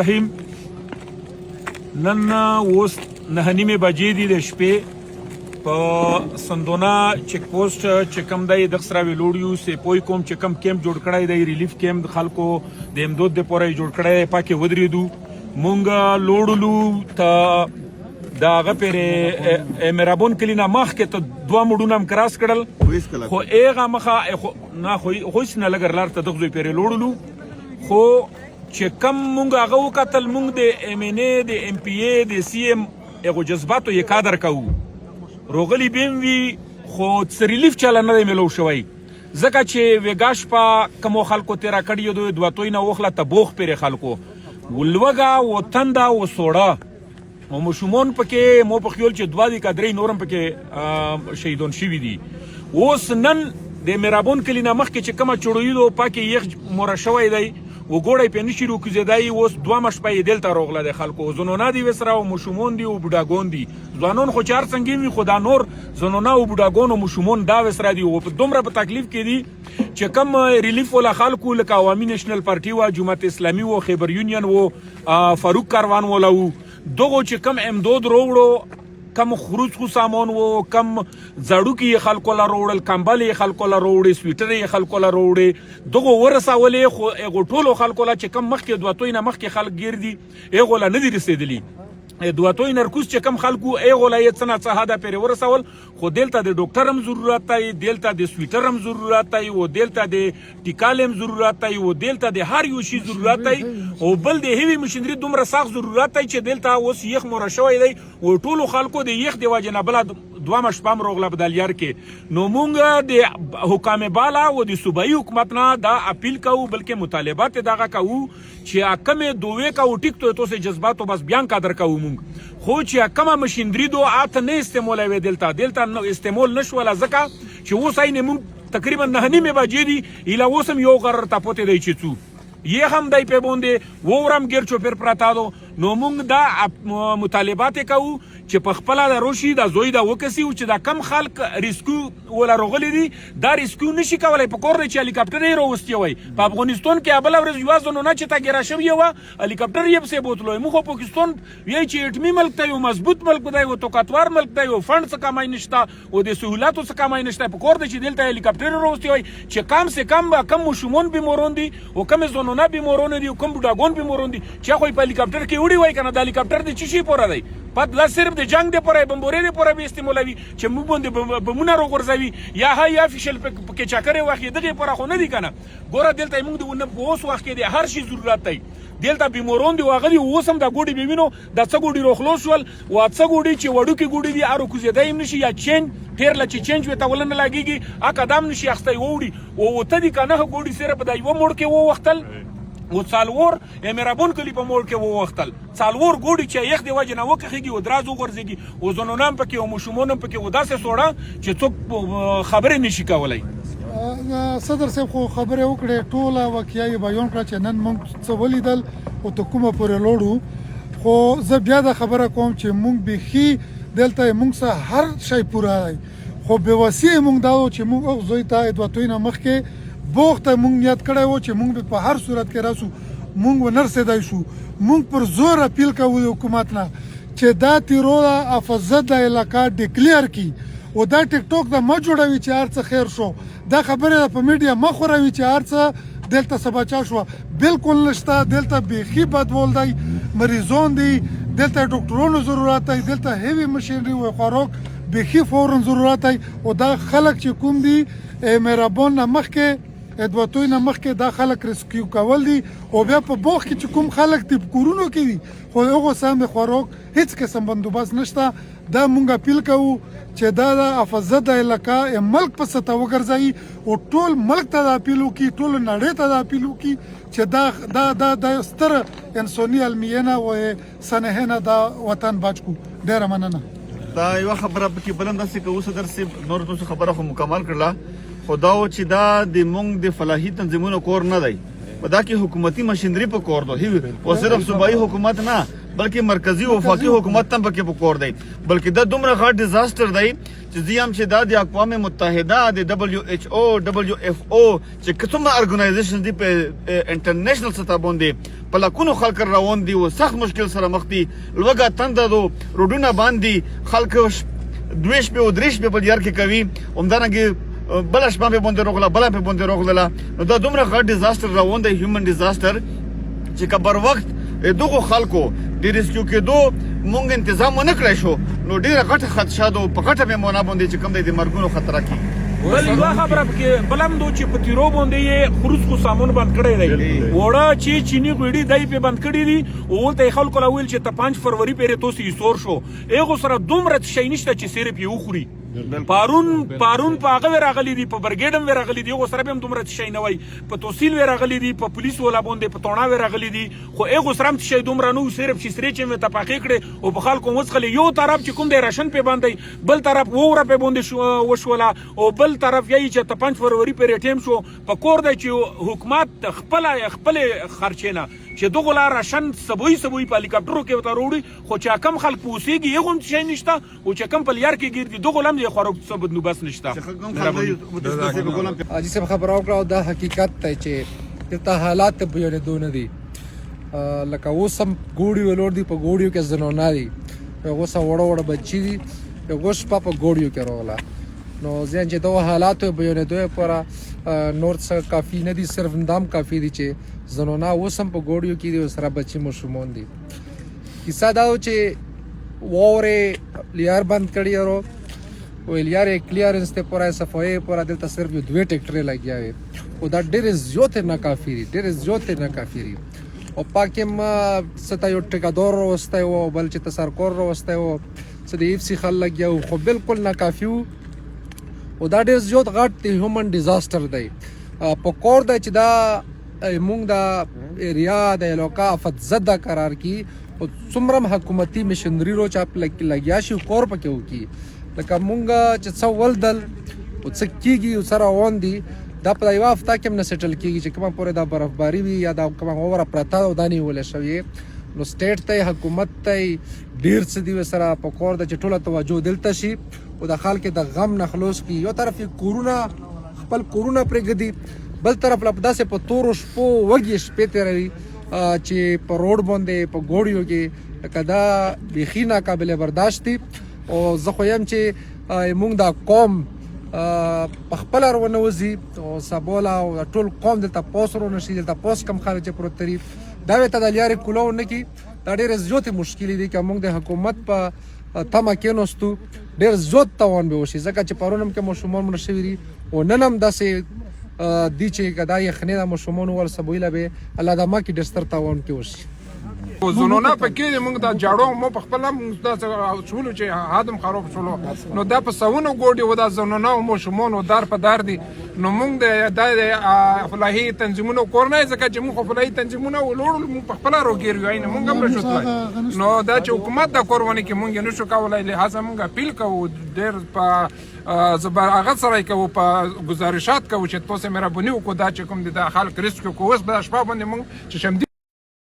رحیم نن اوس 9:30 بجې دي د شپې په سندونه چیک پوسټ چې کوم دی د سراوي لوړیو سه پوي کوم چې کوم کیمپ جوړ کړی دی ریلیف کیمپ د خلکو د امداد د پوره جوړ کړی پاکه ودرېدو مونږ لوړلو ته دا غپره مرابون کلینا مخ کې ته دوه مډونه کراس کړل خو ایغه مخه نه خو نه لګر لار ته دغه پیری لوړلو خو چې کم مونږ هغه وکتل مونږ د ام ان ای د ام پی ای د سی ام هغه جذباتو یې قدر کوو روغلی بیم وی خو ریلیف چاله نه دی ملو شوی ځکه چې وګاش په کوم خلکو تیرا کړی دوه توی نه وخله ته بوخ پرې خلکو ولوګه و تندا و سوړه او مشمون پکې مو په خیال چې دوه دی کډري نورم پکې شهیدون شوی دي اوس نن د مرابون کلینا مخ کې چې کومه چړویدو پکې یخ مور شوی دی وګورئ په نشي روکزیدای اوس دوه مشپې دلته روغله د خلکو زنونه دی وسره او مشمون دی او بډاګون دي ځوانون خو چار څنګه وي خدا نور زنونه او بډاګون او مشمون دا وسره دی او په دومره په تکلیف کې دي چې کم ریلیف ولا خلکو لکه عوامي نېشنل پارټي او جماعت اسلامي او خیبر یونین او فاروق کاروان ولا دغه چې کم امداد روړو کم خروج خو سامان وو کم زړو کې خلکو لا روړل کمبلې خلکو لا روړې سویټرې خلکو لا روړې دغه ورساولې خو هغه ټولو خلکو لا چې کم مخکې دوه توی نه مخکې خلک ګرځي هغه لا نه دي رسیدلی دوه توی نرکوس چې کم خلکو هغه لا یې څنګه څه هدا پرې ورسول خو دلته د ډاکټر هم ضرورت دی دلته د سویټر هم ضرورت دی او دلته د ټیکال هم ضرورت دی او دلته د هر یو شی ضرورت دی او بل د هیوی مشنری دومره سخت ضرورت دی چې دلته اوس یخ مور شوی دی او ټولو خلکو د یخ دی واجنه بل دوه مشپام روغله بدالیار کې نو مونږ د حکام بالا او د صوبایي حکومت نه دا اپیل کوو بلکې مطالبات دغه کوو چې کمه دوه کا او ټیکټو تو سه جذبات او بس بیان قدر کوو مونږ خو چې کمه مشندري دو اته نه استعمالوي دلته نو استعمال نشول ځکه چې اوس یې مونږ تقریبا 9:30 بجې دي اله اوسم یو قرار تپوته دی چې څو یې هم دای په بوندې وورم ګر چوپر پراتا دو نو مونږ دا مطالبات کوو چې په خپل د روشي د زوی د وکسي او چې دا کم خلک ریسکو ولا روغلی دي دا ریسکو نشي کولای په کور چې هلیکاپټر یې راوستي وای په افغانستان کې ابل ورځ یوازونه نه چې تا ګرا شوی و هلیکاپټر یې په بوتلو مخ په پاکستان وی چې اټمی ملک ته یو مضبوط ملک دی او توقاتوار ملک دی او فند څخه کمای نشته او د سہولتو څخه کمای نشته په کور چې دلته هلیکاپټر راوستي وای چې کم سے کم کم مشمون بیمارون دي او کم زونونه بیمارون دي او کم بډاګون بیمارون دي چې خو په هلیکاپټر کې وړي وای کنه د هلیکاپټر د چی شي پوره دی پد لا صرف د جنگ د پوره بمبورې د پوره به استعمالوي چې موږ باندې بمونه روغورځوي یا هاي افیشل کې چاکرې واخې دغه پوره خو نه دی کنه ګوره دلته موږ د ونه اوس وخت کې د هر شي ضرورت دی دلته بیمارون دی واغلی اوسم د ګوډي بوینو د څه ګوډي روخلوس ول او څه ګوډي چې وړو کې ګوډي دی ارو کوزیدای نشي یا چین ټیر لا چې چینج وته ولنه لګيږي ا قدم نشي اخستای وړي او ته دی کنه ګوډي سره په دایو موړ کې وو وختل و څالور امرابون کلی په مول کې وو وختل څالور ګوډي چې یخ دی وجه نه وکخيږي او درازو غورځيږي او زنونام پکې او مشمونم پکې و داسې سوړه چې څوک خبرې نشي کولای صدر صاحب خو خبره وکړه ټوله واقعي بیان کړ چې نن موږ څه ولیدل او ته کومه پورې لوړو خو زه بیا د خبره کوم چې موږ بخي دلته موږ سره هر شی پوره دی خو به وسیله موږ دا چې موږ زوی ته دوه توی نه مخکې بوخته مونږ نیت کړی و چې مونږ په هر صورت کې راسو مونږ ونرسېدای شو مونږ پر زور اپیل کوو حکومت نه چې دا تیروله افزه د علاقه ډیکلیر کی او دا ټیک ټاک د ما جوړوي چې هر څه خیر شو دا خبره په میډیا مخ خوروي چې هر څه دلته سبا شو بالکل نشته دلته بیخي بدول دی مریضون دی دلته ډاکټرونو ضرورت دی دلته هیوی مشینری او خوراک بیخي فورن ضرورت دی او دا خلک چې کوم دی مرابون نه مخکې دوه توی نه مخکې دا خلک ریسکیو کول دي او بیا په بوخ کې چې کوم خلک دي کورونو کې دي خو هغه سم خوراک هیڅ قسم بندوبست نشته دا مونږ اپیل کوو چې دا د افزه د علاقه ملک په سطح وګرځي او ټول ملک ته د اپیل وکړي ټول نړۍ ته د اپیل وکړي چې دا ستر انساني علمیه او سنهنه دا وطن بچ کو ډیره مننه دا یو خبره پکې بلند داسې کوو صدر صاحب نور څه خبره خو مکمل کړله خو دا و چې دا د مونږ د فلاحي تنظیمونو کور نه دی دا کې حکومتي مشینری په کور ده او صرف صوبایي حکومت نه بلکې مرکزی او وفاقي حکومت هم پکې په کور دی بلکې دا دومره غټ ډیزاستر دی چې زیام چې دا د اقوام متحده د WHO WFO چې کومه ارګنایزیشن دی په انټرنیشنل سطح باندې په لکونو خلک روان دي او سخت مشکل سره مخ دي لوګه تنده دو روډونه باندې خلک دوه شپې او درې شپې په یار کې کوي همدارنګه بل شپه په باندې روغله بل په باندې روغله نو دا دومره غټ ډیزاستر روان دی هیومن ډیزاستر چې کبر وخت دغه خلکو د ریسکیو کېدو مونږ انتظام نه کړی شو نو ډیره غټه خدشه ده په غټه پیمانه باندې چې کوم د مرګونو خطر کې بل یو خبره کې بلم دو چې په تیرو باندې یې خروج کو سامان بند کړی دی وړه چې چینی غوړي دای په بند کړی دي او ته خلکو لا ویل چې ته 5 فروری پورې توسي سور شو ایغه سره دومره شي نشته چې صرف یو خوري پارون په هغه راغلي دي په برګیډم راغلي دي او سره هم دومره شي نه وای په توسیل راغلي دي په پولیس ولا باندې په توڼا راغلي دي خو ایغه سره هم شي دومره نو صرف چې سری چې مې تپاقې کړي او په خلکو مسخلي یو طرف چې کوم د راشن په باندې بل طرف ووره په باندې وشولا او بل طرف یې چې ته 5 فروری پورې ټیم شو په کور دی چې حکومت خپل خرچینه چې دغه لار راشن سبوي په هلیکاپټرو کې وته وروړي خو چې کم خلک پوسیږي یو هم شي نشته او چې کم په لیار کې ګرځي دغه لم یې خورو څه بد نو بس نشته اجي سم خبر او دا حقیقت ته چې ته حالات بیان دون دي لکه اوسم ګوډي ولور دي په ګوډیو کې زنونه دي هغه سره وړه بچی دي هغه شپه په ګوډیو کې رولا نو ځین چې دوه حالات بیان دوی پر نور څه کافی نه دي صرف اندام کافی دي چې زنونه اوسم په ګوډیو کې دي سره بچی مشمون دي کیسه دا چې ووره لیار بند کړی ورو ویلیار کلیرنس ته پورا صفای پورا دلته صرف یو دوه ټریکټر لګیاوي او دا ډېر زیات نه کافی دي ډېر زیات نه کافی دي او پاکم ستا یو ټیکادور وسته او بل چې تسرکور وسته او سدي اف سي خل لګیاو خو بالکل نه کافی او دا ډېر زیات غټ دی هیومن ډیزاستر دی په کور د چې دا مونږ د ایریا د علاقه افت زده قرار کی او څومره حکومتي مشنری رو چاپ لګیا شي کور پکې وکي لکه مونږ چې څو ولدل او څه کیږي او سره وون دي دا په یو هفته کې نه سیټل کیږي چې کومه پورې دا برفباری وي یا دا کومه اوره پرتا او دانی ولې شوی نو سټیټ ته حکومت ته ډیر څه دی سره په کور د چټوله توجه دلته شي او د خلک د غم نه خلاص کی یو طرف کورونا خپل کورونا پرګدي بل طرف لا پداسه په تور شپو وږي شپې تیروي چې په روډ باندې په ګوډیو کې کدا بخینا قابل برداشت دي او زه خو يم چې مونږ دا قوم په خپل ورنوزي او سبولا او ټول قوم دلته پوسرو نشي دلته پوس کم خارج پروتري دا وته د لیارې کولو نه کی دا ډېر زیات مشکل دي چې موږ د حکومت په تمه کې نوستو ډېر زیات توان به وشي ځکه چې پرونم کې مشمون مرشوي دي او ننم داسې دي چې کدا یې خنه د مشمون ور سبویله به الله د ما کې ډستر توان کې وشي زنونه پکې موږ دا جاړو مو په خپل دا شولو چې هادم خراب شولو نو دا په سونو ګوډي و دا زنونه مو شمون او دار په دار دي نو موږ د فلاحي تنظیمونو کورنۍ ځکه چې موږ فلاحي تنظیمونو ولور موږ په خپل روګیرو عین موږ هم رښتوي نو دا چې حکومت دا کورونه کې موږ نشو کولای لهدا موږ اپیل کوو ډېر په زبر هغه سره کوو په گزارشات کوو چې تاسو مهرباني وکړئ دا چې کوم د خلک ریسک کوو اوس به شپه باندې موږ چې شم